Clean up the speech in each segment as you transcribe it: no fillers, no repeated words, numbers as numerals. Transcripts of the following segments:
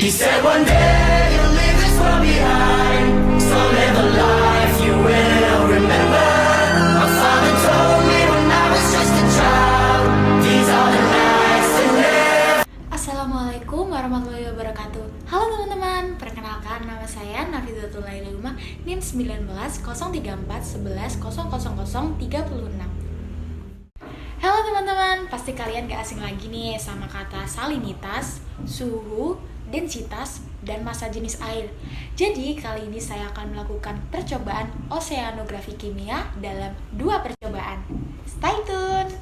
He said one day you'll leave this world behind, so live a life you will remember. My father told me when I was just a child, these are the nights to live. Assalamualaikum warahmatullahi wabarakatuh. Halo teman-teman, perkenalkan nama saya Nafidatul Lailullah, NIM 19 34 11 00 00 36. Halo teman-teman, pasti kalian gak asing lagi nih sama kata salinitas, suhu, densitas, dan massa jenis air. Jadi kali ini saya akan melakukan percobaan oseanografi kimia dalam 2 percobaan. Stay tune!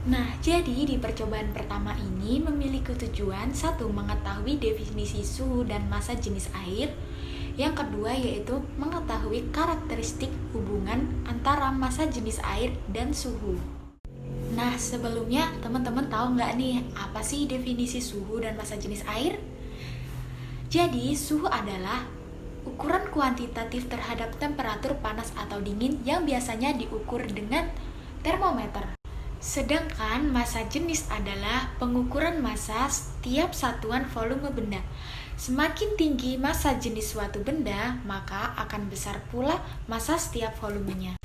Nah, jadi di percobaan pertama ini memiliki tujuan satu, mengetahui definisi suhu dan massa jenis air. Yang kedua yaitu mengetahui karakteristik hubungan antara massa jenis air dan suhu. Nah, sebelumnya teman-teman tahu nggak nih apa sih definisi suhu dan massa jenis air? Jadi, suhu adalah ukuran kuantitatif terhadap temperatur panas atau dingin yang biasanya diukur dengan termometer. Sedangkan massa jenis adalah pengukuran massa setiap satuan volume benda. Semakin tinggi massa jenis suatu benda, maka akan besar pula massa setiap volumenya.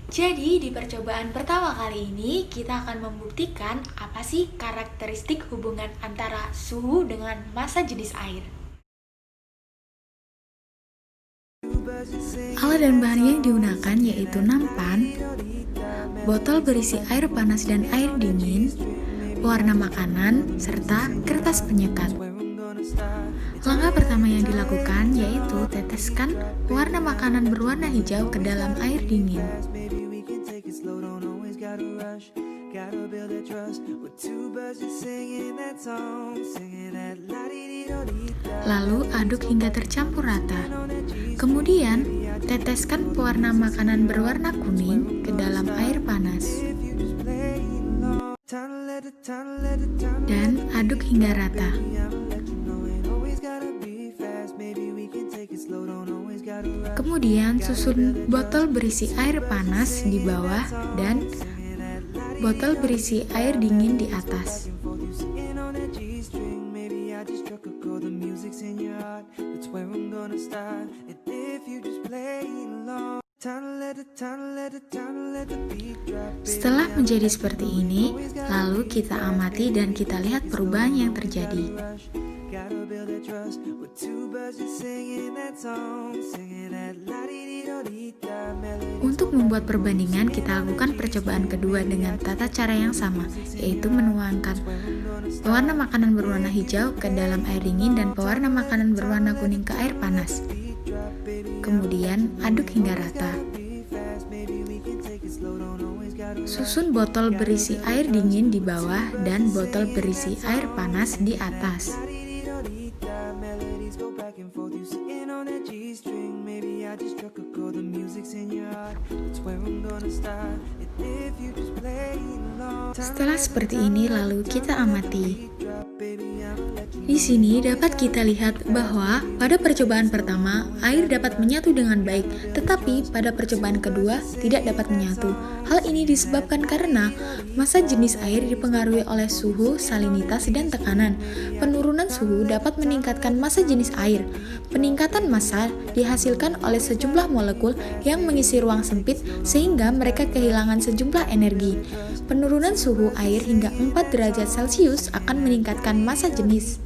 Jadi di percobaan pertama kali ini kita akan membuktikan apa sih karakteristik hubungan antara suhu dengan massa jenis air. Alat dan bahan yang digunakan yaitu nampan, botol berisi air panas dan air dingin, pewarna makanan, serta kertas penyekat. Langkah pertama yang dilakukan yaitu teteskan pewarna makanan berwarna hijau ke dalam air dingin. Lalu aduk hingga tercampur rata. Kemudian teteskan pewarna makanan berwarna kuning ke dalam air panas. Dan aduk hingga rata. Kemudian susun botol berisi air panas di bawah dan botol berisi air dingin di atas. Setelah menjadi seperti ini, lalu kita amati dan kita lihat perubahan yang terjadi. Untuk membuat perbandingan, kita lakukan percobaan kedua dengan tata cara yang sama, yaitu menuangkan pewarna makanan berwarna hijau ke dalam air dingin dan pewarna makanan berwarna kuning ke air panas. Kemudian aduk hingga rata. Susun botol berisi air dingin di bawah dan botol berisi air panas di atas. Setelah seperti ini, lalu kita amati. Di sini dapat kita lihat bahwa pada percobaan pertama, air dapat menyatu dengan baik, tetapi pada percobaan kedua tidak dapat menyatu. Hal ini disebabkan karena massa jenis air dipengaruhi oleh suhu, salinitas, dan tekanan. Penurunan suhu dapat meningkatkan massa jenis air. Peningkatan massa dihasilkan oleh sejumlah molekul yang mengisi ruang sempit sehingga mereka kehilangan sejumlah energi. Penurunan suhu air hingga 4 derajat Celcius akan meningkatkan massa jenis.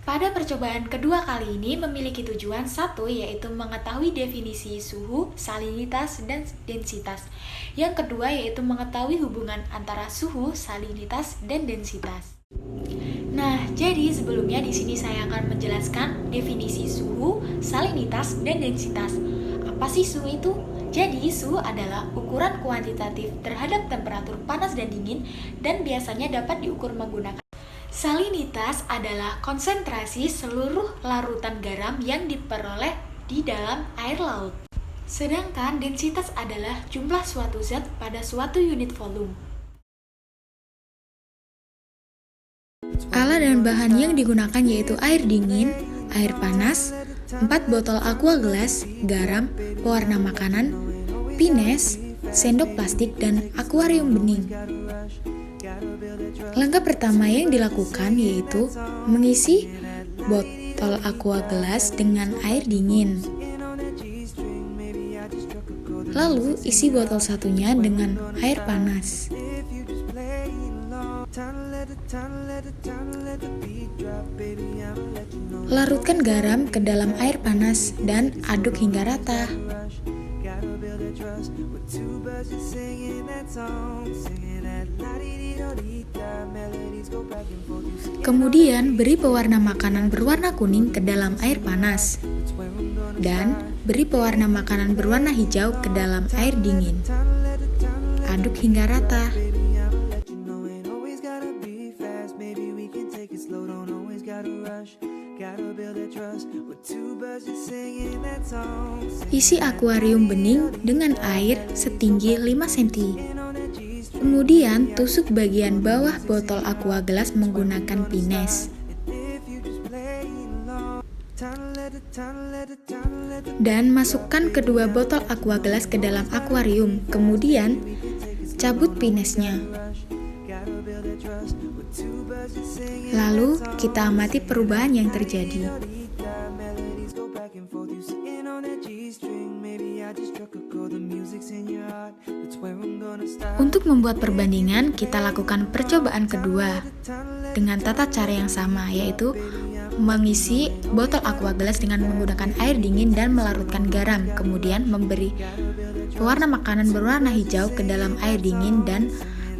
Pada percobaan kedua kali ini memiliki tujuan satu, yaitu mengetahui definisi suhu, salinitas, dan densitas. Yang kedua yaitu mengetahui hubungan antara suhu, salinitas, dan densitas. Nah, jadi sebelumnya di sini saya akan menjelaskan definisi suhu, salinitas, dan densitas. Apa sih suhu itu? Jadi, suhu adalah ukuran kuantitatif terhadap temperatur panas dan dingin dan biasanya dapat diukur menggunakan. Salinitas adalah konsentrasi seluruh larutan garam yang diperoleh di dalam air laut. Sedangkan densitas adalah jumlah suatu zat pada suatu unit volume. Alat dan bahan yang digunakan yaitu air dingin, air panas, 4 botol aqua gelas, garam, pewarna makanan, pines, sendok plastik, dan akuarium bening. Langkah pertama yang dilakukan yaitu mengisi botol aqua gelas dengan air dingin. Lalu isi botol satunya dengan air panas. Larutkan garam ke dalam air panas dan aduk hingga rata. Kemudian beri pewarna makanan berwarna kuning ke dalam air panas dan beri pewarna makanan berwarna hijau ke dalam air dingin. Aduk hingga rata. Isi akuarium bening dengan air setinggi 5 cm. Kemudian tusuk bagian bawah botol aqua gelas menggunakan pines. Dan masukkan kedua botol aqua gelas ke dalam akuarium. Kemudian cabut pinesnya. Lalu kita amati perubahan yang terjadi. Untuk membuat perbandingan, kita lakukan percobaan kedua dengan tata cara yang sama, yaitu mengisi botol aqua gelas dengan menggunakan air dingin dan melarutkan garam, kemudian memberi pewarna makanan berwarna hijau ke dalam air dingin dan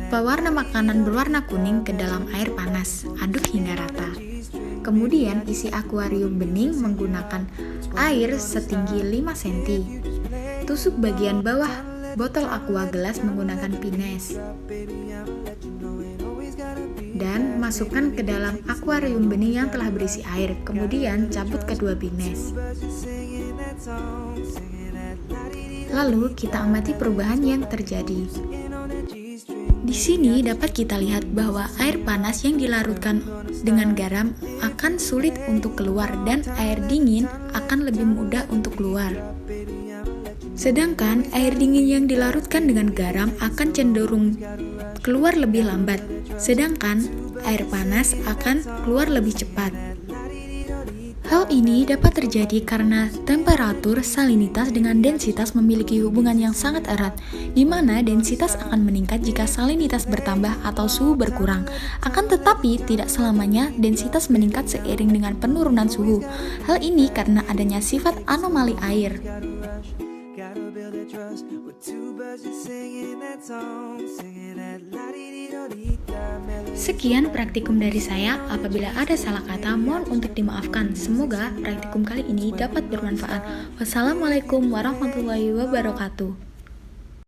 pewarna makanan berwarna kuning ke dalam air panas. Aduk hingga rata. Kemudian isi akuarium bening menggunakan air setinggi 5 cm. Tusuk bagian bawah botol aqua gelas menggunakan pines. Dan masukkan ke dalam akuarium bening yang telah berisi air. Kemudian cabut kedua pines. Lalu kita amati perubahan yang terjadi. Di sini dapat kita lihat bahwa air panas yang dilarutkan dengan garam akan sulit untuk keluar dan air dingin akan lebih mudah untuk keluar. Sedangkan air dingin yang dilarutkan dengan garam akan cenderung keluar lebih lambat, sedangkan air panas akan keluar lebih cepat. Hal ini dapat terjadi karena temperatur, salinitas, dengan densitas memiliki hubungan yang sangat erat, di mana densitas akan meningkat jika salinitas bertambah atau suhu berkurang. Akan tetapi, tidak selamanya densitas meningkat seiring dengan penurunan suhu. Hal ini karena adanya sifat anomali air. Sekian praktikum dari saya. Apabila ada salah kata, mohon untuk dimaafkan. Semoga praktikum kali ini dapat bermanfaat. Wassalamualaikum warahmatullahi wabarakatuh.